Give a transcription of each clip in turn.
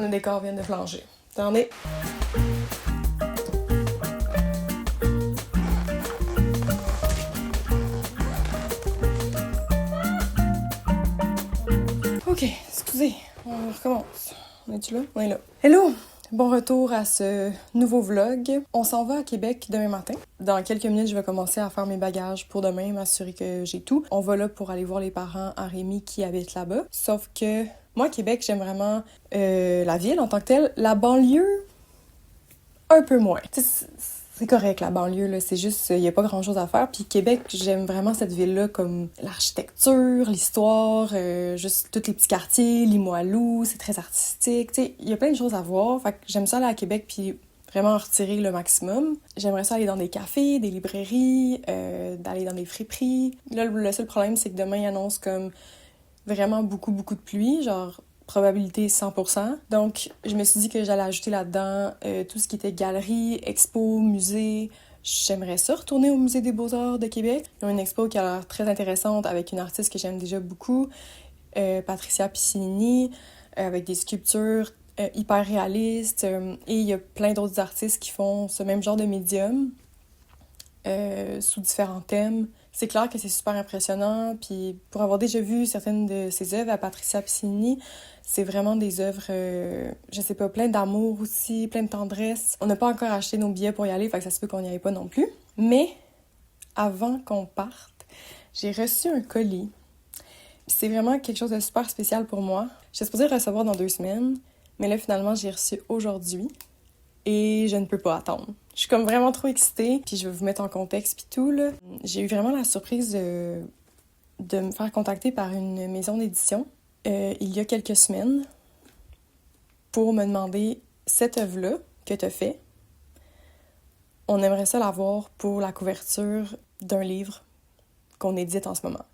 le décor vient de flancher. Attendez. Ok, excusez, on recommence. On est-tu là? On est là. Hello! Bon retour à ce nouveau vlog. On s'en va à Québec demain matin. Dans quelques minutes, je vais commencer à faire mes bagages pour demain, m'assurer que j'ai tout. On va là pour aller voir les parents à Rémi qui habitent là-bas. Sauf que moi, Québec, j'aime vraiment la ville en tant que telle. La banlieue, un peu moins. C'est correct, la banlieue, là, c'est juste, il y a pas grand-chose à faire. Puis Québec, j'aime vraiment cette ville-là, comme l'architecture, l'histoire, juste tous les petits quartiers, Limoilou, c'est très artistique, tu sais, il y a plein de choses à voir. Fait que j'aime ça aller à Québec, puis vraiment en retirer le maximum. J'aimerais ça aller dans des cafés, des librairies, d'aller dans des friperies. Là, le seul problème, c'est que demain, ils annoncent comme vraiment beaucoup de pluie, genre probabilité 100%. Donc, je me suis dit que j'allais ajouter là-dedans tout ce qui était galerie, expo, musée. J'aimerais ça retourner au Musée des Beaux-Arts de Québec. Ils ont une expo qui a l'air très intéressante avec une artiste que j'aime déjà beaucoup, Patricia Piscini, avec des sculptures hyper réalistes. Et il y a plein d'autres artistes qui font ce même genre de médium sous différents thèmes. C'est clair que c'est super impressionnant, puis pour avoir déjà vu certaines de ses œuvres à Patricia Piscini, c'est vraiment des œuvres, je sais pas, plein d'amour aussi, plein de tendresse. On n'a pas encore acheté nos billets pour y aller, fait que ça se peut qu'on n'y aille pas non plus. Mais avant qu'on parte, j'ai reçu un colis. C'est vraiment quelque chose de super spécial pour moi. J'étais supposée le recevoir dans 2 semaines, mais là finalement j'ai reçu aujourd'hui. Et je ne peux pas attendre. Je suis comme vraiment trop excitée, puis je vais vous mettre en contexte puis tout, là. J'ai eu vraiment la surprise de me faire contacter par une maison d'édition il y a quelques semaines pour me demander cette œuvre-là que tu as fait. On aimerait ça l'avoir pour la couverture d'un livre qu'on édite en ce moment.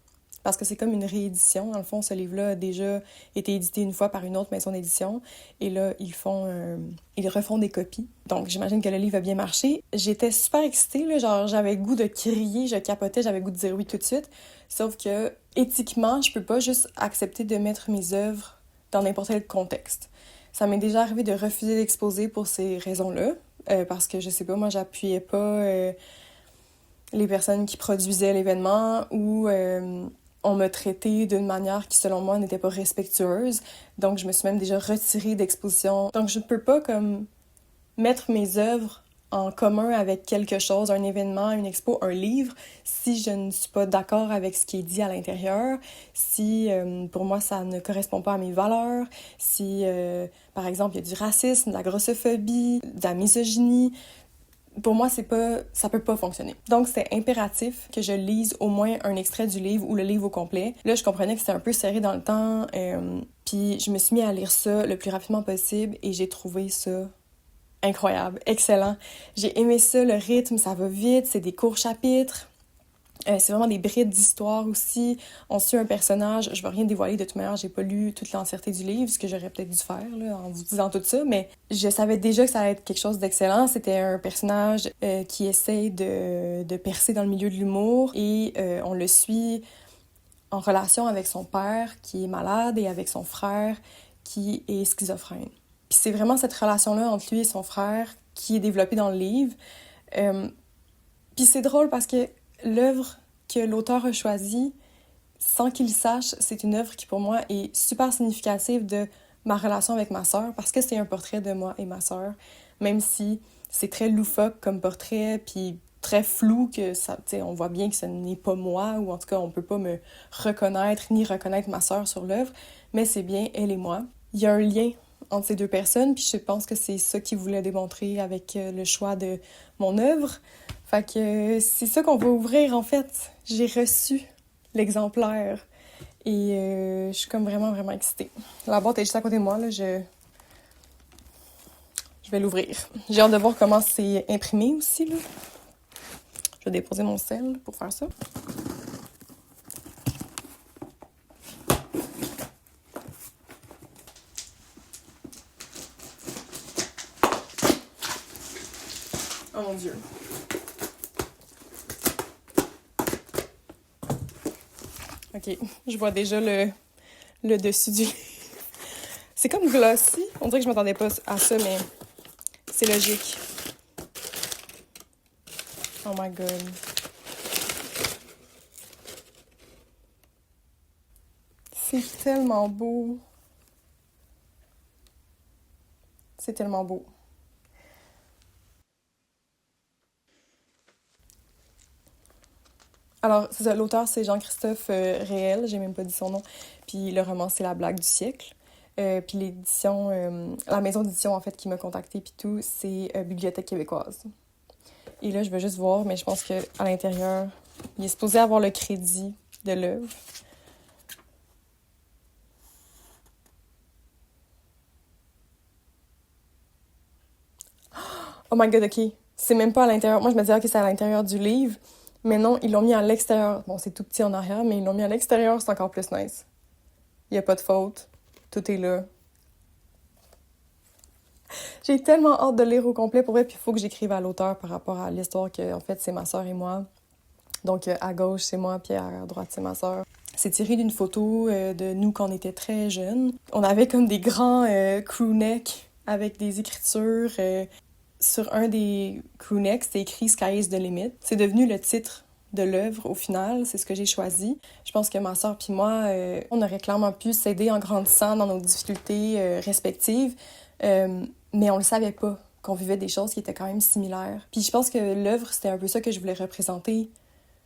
Parce que c'est comme une réédition. Dans le fond, ce livre-là a déjà été édité une fois par une autre maison d'édition. Et là, ils refont des copies. Donc, j'imagine que le livre a bien marché. J'étais super excitée, là, genre, j'avais le goût de crier, je capotais, j'avais le goût de dire oui tout de suite. Sauf que, éthiquement, je peux pas juste accepter de mettre mes œuvres dans n'importe quel contexte. Ça m'est déjà arrivé de refuser d'exposer pour ces raisons-là. Parce que, je sais pas, moi, j'appuyais pas les personnes qui produisaient l'événement ou... on m'a traité d'une manière qui, selon moi, n'était pas respectueuse. Donc, je me suis même déjà retirée d'exposition. Donc, je ne peux pas, comme, mettre mes œuvres en commun avec quelque chose, un événement, une expo, un livre, si je ne suis pas d'accord avec ce qui est dit à l'intérieur, si, pour moi, ça ne correspond pas à mes valeurs, si, par exemple, il y a du racisme, de la grossophobie, de la misogynie. Pour moi, ça peut pas fonctionner. Donc, c'est impératif que je lise au moins un extrait du livre ou le livre au complet. Là, je comprenais que c'était un peu serré dans le temps, puis je me suis mis à lire ça le plus rapidement possible et j'ai trouvé ça incroyable, excellent. J'ai aimé ça, le rythme, ça va vite, c'est des courts chapitres. C'est vraiment des brides d'histoire aussi. On suit un personnage, je ne vais rien dévoiler de toute manière, j'ai pas lu toute l'entièreté du livre, ce que j'aurais peut-être dû faire là, en vous disant tout ça, mais je savais déjà que ça allait être quelque chose d'excellent. C'était un personnage qui essaye de percer dans le milieu de l'humour et on le suit en relation avec son père qui est malade et avec son frère qui est schizophrène. Puis c'est vraiment cette relation-là entre lui et son frère qui est développée dans le livre. Puis c'est drôle parce que l'œuvre que l'auteur a choisie, sans qu'il sache, c'est une œuvre qui, pour moi, est super significative de ma relation avec ma sœur, parce que c'est un portrait de moi et ma sœur, même si c'est très loufoque comme portrait, puis très flou, que ça, on voit bien que ce n'est pas moi, ou en tout cas, on peut pas me reconnaître, ni reconnaître ma sœur sur l'œuvre, mais c'est bien elle et moi. Il y a un lien entre ces deux personnes, puis je pense que c'est ça qu'il voulait démontrer avec le choix de mon œuvre. Fait que c'est ça qu'on va ouvrir, en fait. J'ai reçu l'exemplaire et je suis comme vraiment excitée. La boîte est juste à côté de moi, là, je vais l'ouvrir. J'ai hâte de voir comment c'est imprimé aussi, là. Je vais déposer mon sel pour faire ça. Oh mon Dieu. Ok, je vois déjà le dessus du livre. C'est comme glossy. On dirait que je m'attendais pas à ça, mais c'est logique. Oh my god. C'est tellement beau. C'est tellement beau. Alors, c'est ça, l'auteur, c'est Jean-Christophe Réel, j'ai même pas dit son nom. Puis le roman, c'est La blague du siècle. Puis l'édition, la maison d'édition, en fait, qui m'a contactée, puis tout, c'est Bibliothèque québécoise. Et là, je vais juste voir, mais je pense qu'à l'intérieur, il est supposé avoir le crédit de l'œuvre. Oh my god, ok. C'est même pas à l'intérieur. Moi, je me disais, ok, c'est à l'intérieur du livre. Mais non, ils l'ont mis à l'extérieur. Bon, c'est tout petit en arrière, mais ils l'ont mis à l'extérieur, c'est encore plus nice. Il y a pas de faute. Tout est là. J'ai tellement hâte de lire au complet pour vrai, puis il faut que j'écrive à l'auteur par rapport à l'histoire que, en fait, c'est ma sœur et moi. Donc, à gauche, c'est moi, puis à droite, c'est ma sœur. C'est tiré d'une photo de nous quand on était très jeunes. On avait comme des grands crew necks avec des écritures. Sur un des crew necks, c'était écrit Sky is the limit. C'est devenu le titre de l'œuvre au final, c'est ce que j'ai choisi. Je pense que ma sœur puis moi, on aurait clairement pu s'aider en grandissant dans nos difficultés respectives, mais on le savait pas, qu'on vivait des choses qui étaient quand même similaires. Puis je pense que l'œuvre, c'était un peu ça que je voulais représenter,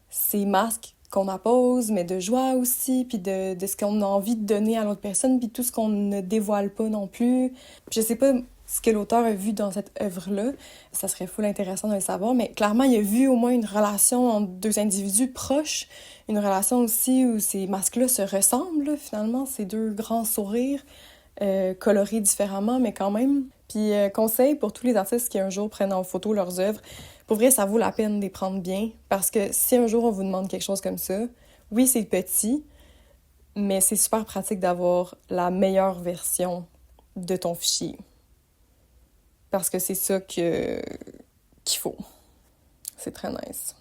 ces masques qu'on appose, mais de joie aussi, puis de ce qu'on a envie de donner à l'autre personne, puis tout ce qu'on ne dévoile pas non plus. Puis je sais pas ce que l'auteur a vu dans cette œuvre-là, ça serait full intéressant de le savoir, mais clairement, il a vu au moins une relation entre deux individus proches, une relation aussi où ces masques-là se ressemblent, finalement, ces deux grands sourires, colorés différemment, mais quand même. Puis conseil pour tous les artistes qui un jour prennent en photo leurs œuvres, pour vrai, ça vaut la peine de les prendre bien, parce que si un jour on vous demande quelque chose comme ça, oui, c'est petit, mais c'est super pratique d'avoir la meilleure version de ton fichier. Parce que c'est ça qu'il faut. C'est très nice.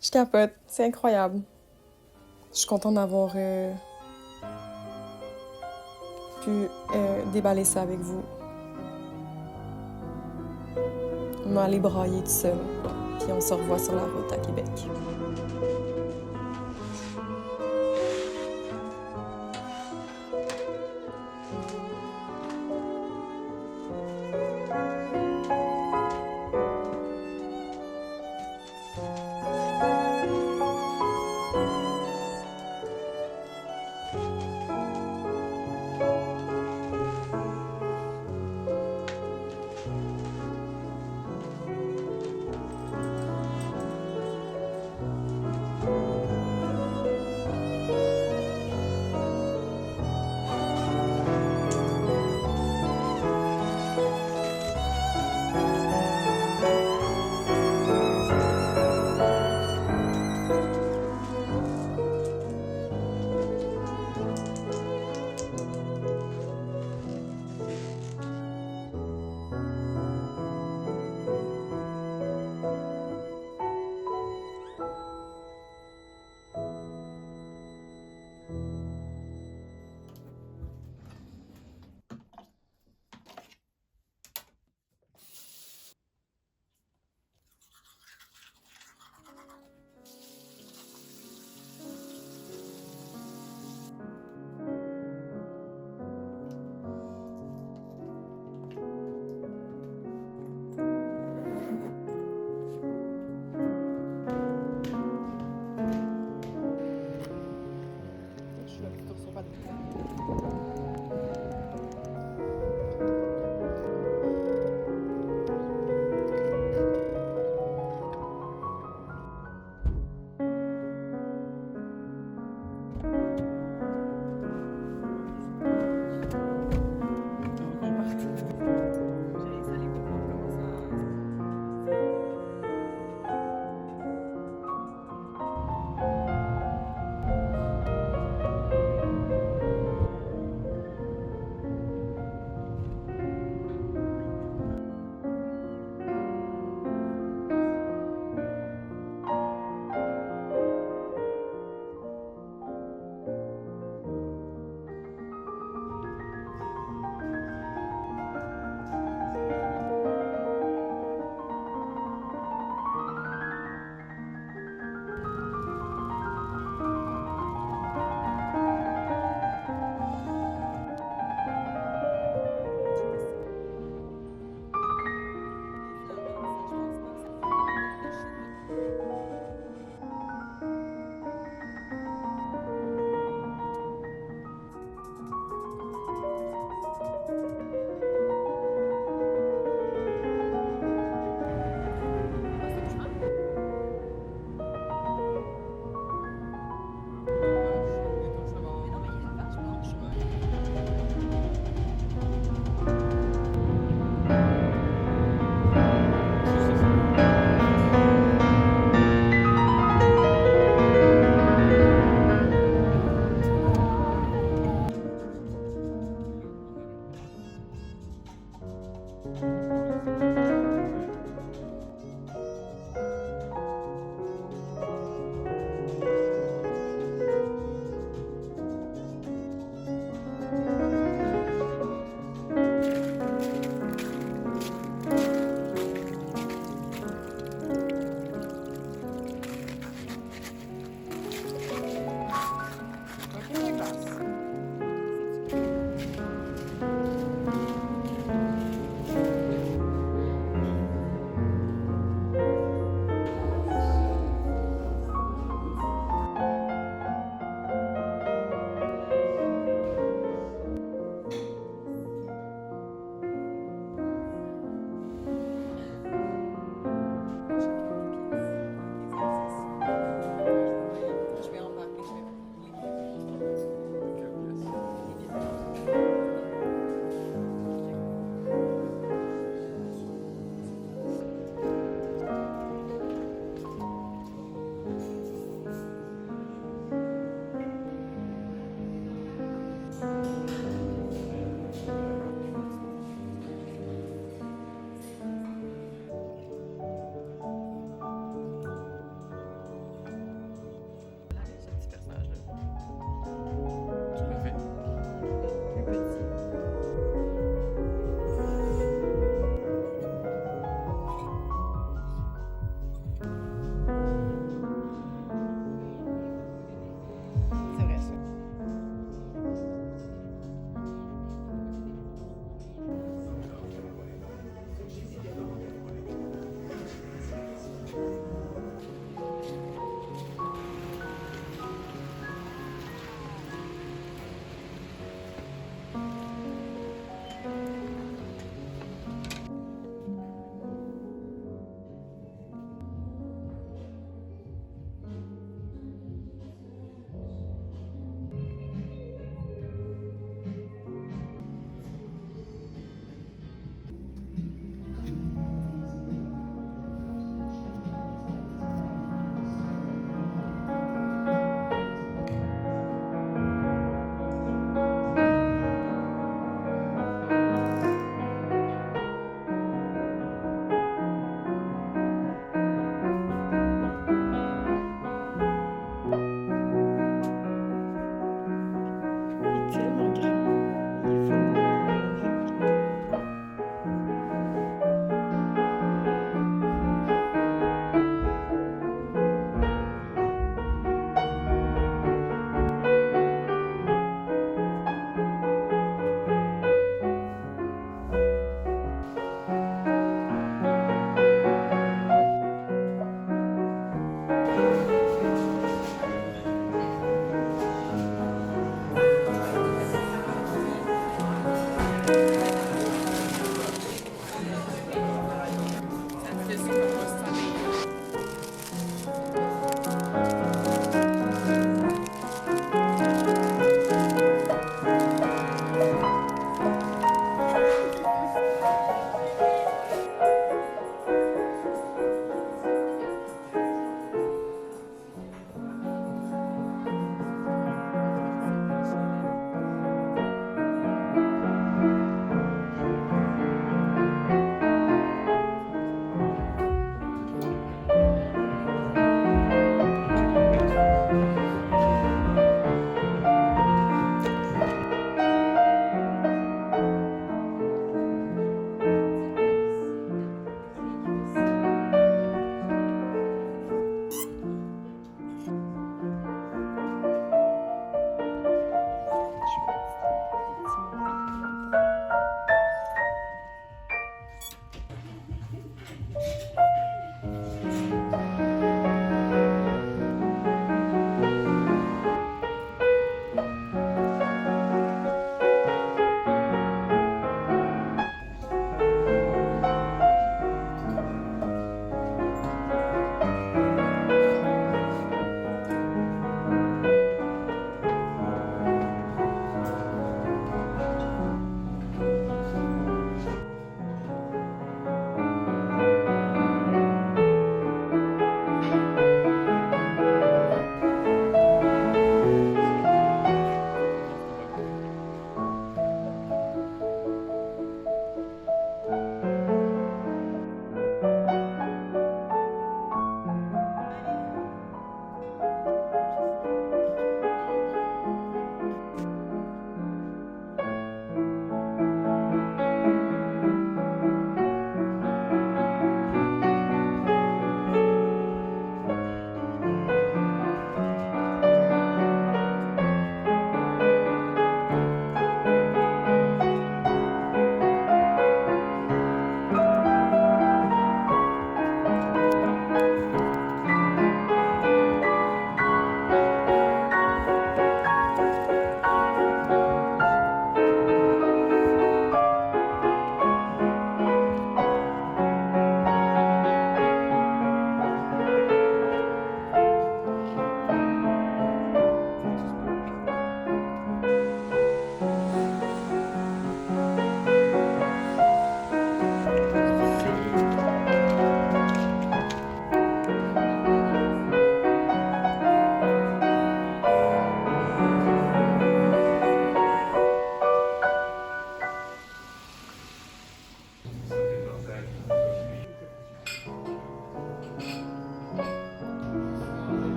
Je capote, c'est incroyable. Je suis contente d'avoir pu déballer ça avec vous. M'aller brailler tout seul. Puis on se revoit sur la route à Québec.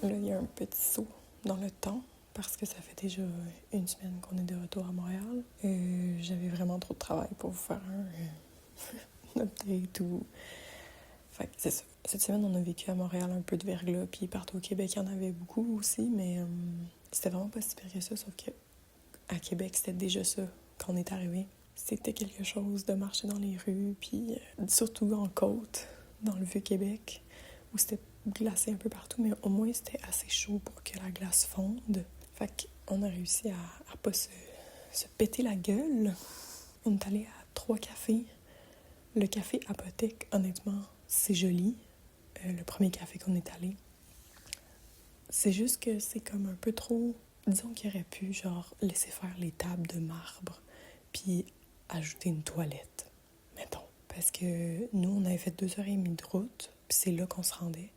Là, il y a un petit saut dans le temps parce que ça fait déjà une semaine qu'on est de retour à Montréal. J'avais vraiment trop de travail pour vous faire un update ou... Fait que c'est ça. Cette semaine, on a vécu à Montréal un peu de verglas, puis partout au Québec, il y en avait beaucoup aussi, mais c'était vraiment pas si pire que ça, sauf que à Québec, c'était déjà ça quand on est arrivé. C'était quelque chose de marcher dans les rues, puis surtout en côte, dans le Vieux-Québec, où c'était glacé un peu partout, mais au moins c'était assez chaud pour que la glace fonde. Fait qu'on a réussi à pas se péter la gueule. On est allé à 3 cafés. Le café Apothèque, honnêtement, c'est joli. Le premier café qu'on est allé. C'est juste que c'est comme un peu trop... Disons qu'il aurait pu, genre, laisser faire les tables de marbre, puis ajouter une toilette, mettons. Parce que nous, on avait fait 2h30 de route, puis c'est là qu'on se rendait.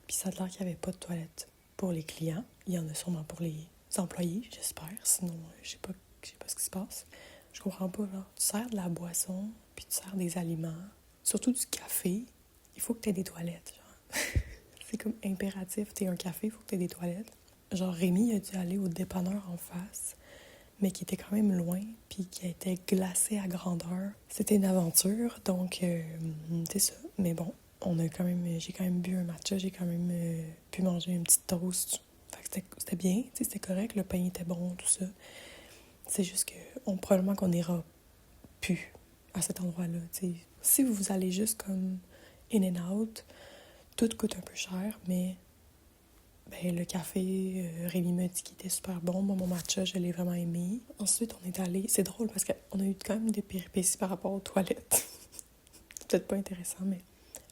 Puis ça a l'air qu'il n'y avait pas de toilette pour les clients. Il y en a sûrement pour les employés, j'espère. Sinon, je sais pas ce qui se passe. Je comprends pas, là. Tu sers de la boisson, puis tu sers des aliments, surtout du café. Il faut que tu aies des toilettes, genre. C'est comme impératif. T'es un café, il faut que tu aies des toilettes. Genre, Rémi a dû aller au dépanneur en face, mais qui était quand même loin, puis qui était glacé à grandeur. C'était une aventure, donc c'est ça. Mais bon, j'ai quand même bu un matcha, j'ai quand même pu manger une petite toast. Fait que c'était bien, c'était correct, le pain était bon, tout ça. C'est juste que probablement qu'on n'ira plus à cet endroit-là. T'sais. Si vous allez juste comme in and out, tout coûte un peu cher, mais le café, Rémi m'a dit qu'il était super bon. Moi, mon matcha, je l'ai vraiment aimé. Ensuite, on est allé... C'est drôle parce qu'on a eu quand même des péripéties par rapport aux toilettes. C'est peut-être pas intéressant, mais...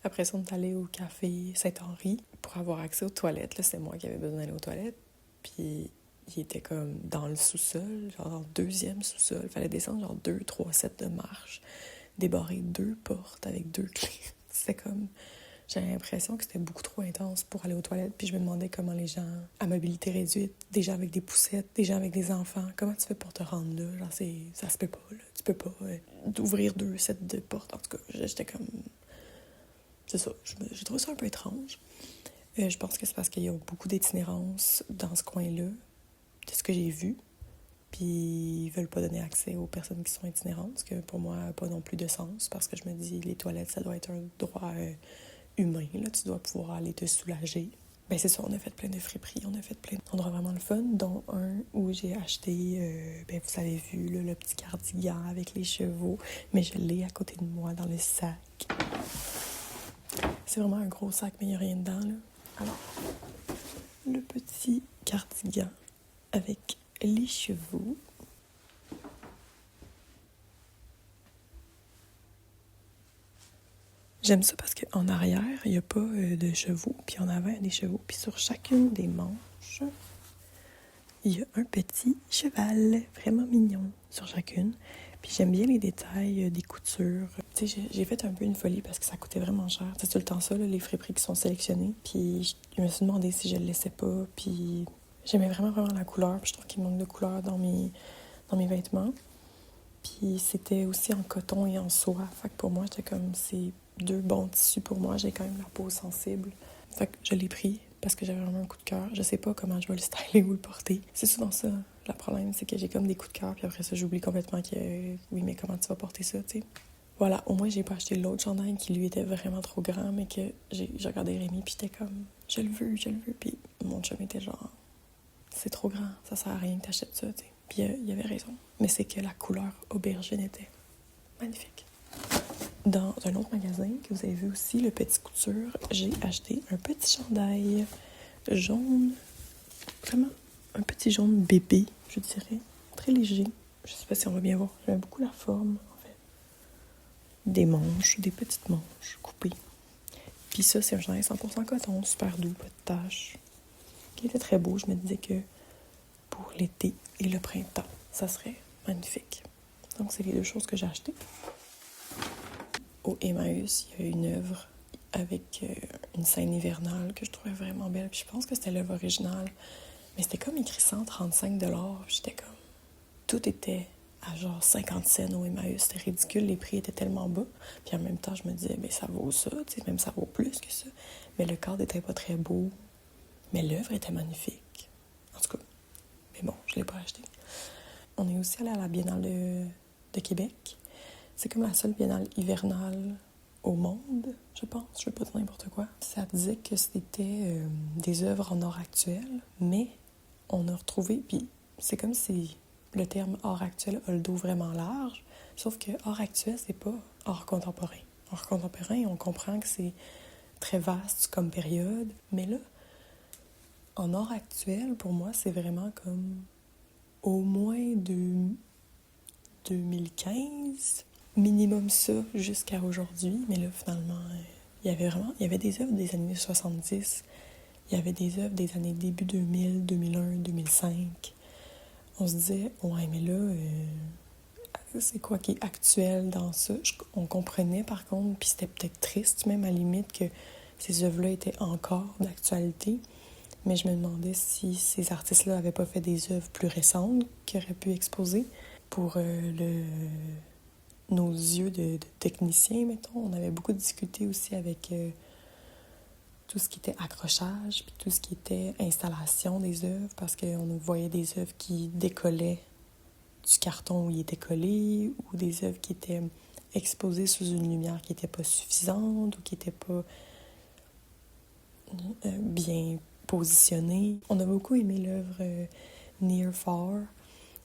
Après ça, on est allé au café Saint-Henri pour avoir accès aux toilettes. Là, c'est moi qui avais besoin d'aller aux toilettes. Puis, il était comme dans le sous-sol, genre dans le 2e sous-sol. Il fallait descendre genre 2-3 sets de marches, débarrer 2 portes avec 2 clés. C'était comme... J'avais l'impression que c'était beaucoup trop intense pour aller aux toilettes. Puis je me demandais comment les gens à mobilité réduite, des gens avec des poussettes, des gens avec des enfants, comment tu fais pour te rendre là? Genre, ça se peut pas, là. Tu peux pas ouvrir 2 sets de portes. En tout cas, j'étais comme... C'est ça, j'ai trouvé ça un peu étrange. Je pense que c'est parce qu'il y a beaucoup d'itinérance dans ce coin-là, de ce que j'ai vu. Puis ils veulent pas donner accès aux personnes qui sont itinérantes, ce que pour moi n'a pas non plus de sens, parce que je me dis, les toilettes, ça doit être un droit humain, là, tu dois pouvoir aller te soulager. Ben c'est ça, on a fait plein de friperies, on a fait plein d'endroits vraiment le fun, dont un où j'ai acheté, vous avez vu, là, le petit cardigan avec les chevaux, mais je l'ai à côté de moi dans le sac. C'est vraiment un gros sac, mais il n'y a rien dedans, là. Alors, le petit cardigan avec les chevaux. J'aime ça parce qu'en arrière, il n'y a pas de chevaux, puis en avant, il y a des chevaux. Puis sur chacune des manches, il y a un petit cheval vraiment mignon sur chacune. Puis j'aime bien les détails des coutures. Tu sais, j'ai fait un peu une folie parce que ça coûtait vraiment cher. C'est tout le temps ça, là, les friperies qui sont sélectionnées. Puis je me suis demandé si je le laissais pas. Puis j'aimais vraiment la couleur. Puis je trouve qu'il manque de couleur dans dans mes vêtements. Puis c'était aussi en coton et en soie. Fait que pour moi, j'étais comme, c'est 2 bons tissus pour moi. J'ai quand même la peau sensible. Fait que je l'ai pris parce que j'avais vraiment un coup de cœur. Je sais pas comment je vais le styler ou le porter. C'est souvent ça. Le problème, c'est que j'ai comme des coups de cœur. Puis après ça, j'oublie complètement que, oui, mais comment tu vas porter ça, tu sais. Voilà, au moins, j'ai pas acheté l'autre chandail qui, lui, était vraiment trop grand, mais que j'ai regardé Rémi, puis j'étais comme, je le veux, je le veux. Puis mon chum était genre, c'est trop grand, ça sert à rien que t'achètes ça, tu sais. Puis il avait raison. Mais c'est que la couleur aubergine était magnifique. Dans un autre magasin que vous avez vu aussi, le Petit Couture, j'ai acheté un petit chandail jaune, vraiment un petit jaune bébé, je dirais, très léger. Je sais pas si on va bien voir, j'aime beaucoup la forme, en fait. Des manches, des petites manches coupées. Puis ça, c'est un chandail 100% coton, super doux, pas de taches, qui était très beau. Je me disais que pour l'été et le printemps, ça serait magnifique. Donc, c'est les 2 choses que j'ai achetées. Au Emmaüs, il y a une œuvre avec une scène hivernale que je trouvais vraiment belle. Puis je pense que c'était l'œuvre originale. Mais c'était comme écrit 135 $. J'étais comme... Tout était à genre 50 cents au Emmaüs. C'était ridicule, les prix étaient tellement bas. Puis en même temps, je me disais, ben ça vaut ça, tu sais, même ça vaut plus que ça. Mais le cadre était pas très beau. Mais l'œuvre était magnifique. En tout cas, mais bon, je l'ai pas acheté. On est aussi allé à la Biennale de Québec. C'est comme la seule biennale hivernale au monde, je pense. Je ne veux pas dire n'importe quoi. Ça disait que c'était des œuvres en art actuel, mais on a retrouvé... Puis c'est comme si le terme art actuel a le dos vraiment large, sauf que art actuel, c'est pas art contemporain. Art contemporain, on comprend que c'est très vaste comme période, mais là, en art actuel, pour moi, c'est vraiment comme au moins de 2015... minimum ça jusqu'à aujourd'hui, mais là, finalement, il y avait des œuvres des années 70, il y avait des œuvres des années début 2000, 2001, 2005. On se disait, ouais, mais là, c'est quoi qui est actuel dans ça? On comprenait, par contre, puis c'était peut-être triste, même, à la limite, que ces œuvres-là étaient encore d'actualité, mais je me demandais si ces artistes-là n'avaient pas fait des œuvres plus récentes qui auraient pu exposer pour nos yeux de techniciens, mettons. On avait beaucoup discuté aussi avec tout ce qui était accrochage, puis tout ce qui était installation des œuvres, parce qu'on voyait des œuvres qui décollaient du carton où ils étaient collés, ou des œuvres qui étaient exposées sous une lumière qui n'était pas suffisante, ou qui n'était pas bien positionnée. On a beaucoup aimé l'œuvre Near Far,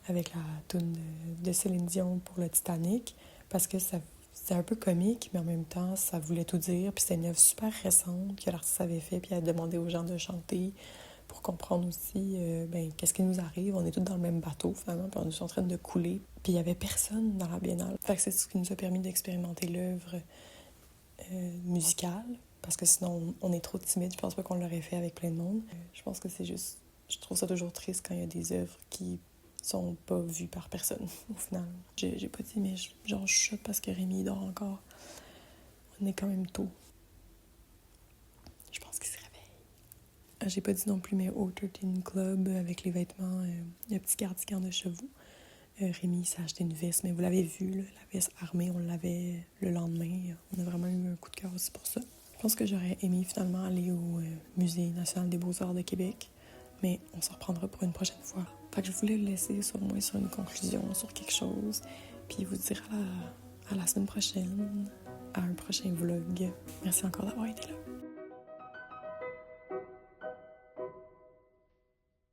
avec la toune de Céline Dion pour le Titanic, parce que c'était un peu comique, mais en même temps, ça voulait tout dire. Puis c'était une œuvre super récente que l'artiste avait fait, puis elle a demandé aux gens de chanter pour comprendre aussi qu'est-ce qui nous arrive. On est tous dans le même bateau, finalement, puis on est en train de couler. Puis il y avait personne dans la biennale. Fait que c'est ce qui nous a permis d'expérimenter l'œuvre musicale, parce que sinon, on est trop timide. Je pense pas qu'on l'aurait fait avec plein de monde. Je pense que c'est juste... Je trouve ça toujours triste quand il y a des œuvres qui sont pas vues par personne, au final. J'ai pas dit, mais je chuchote parce que Rémi dort encore. On est quand même tôt. Je pense qu'il se réveille. J'ai pas dit non plus, mais au 13 Club, avec les vêtements, le petit cardigan de chevaux. Rémi s'est acheté une veste, mais vous l'avez vu, là, la veste armée, on l'avait le lendemain. On a vraiment eu un coup de cœur aussi pour ça. Je pense que j'aurais aimé finalement aller au Musée national des beaux-arts de Québec, mais on s'en reprendra pour une prochaine fois. Fait que je voulais le laisser au moins sur une conclusion, sur quelque chose, puis vous dire à la semaine prochaine, à un prochain vlog. Merci encore d'avoir été là.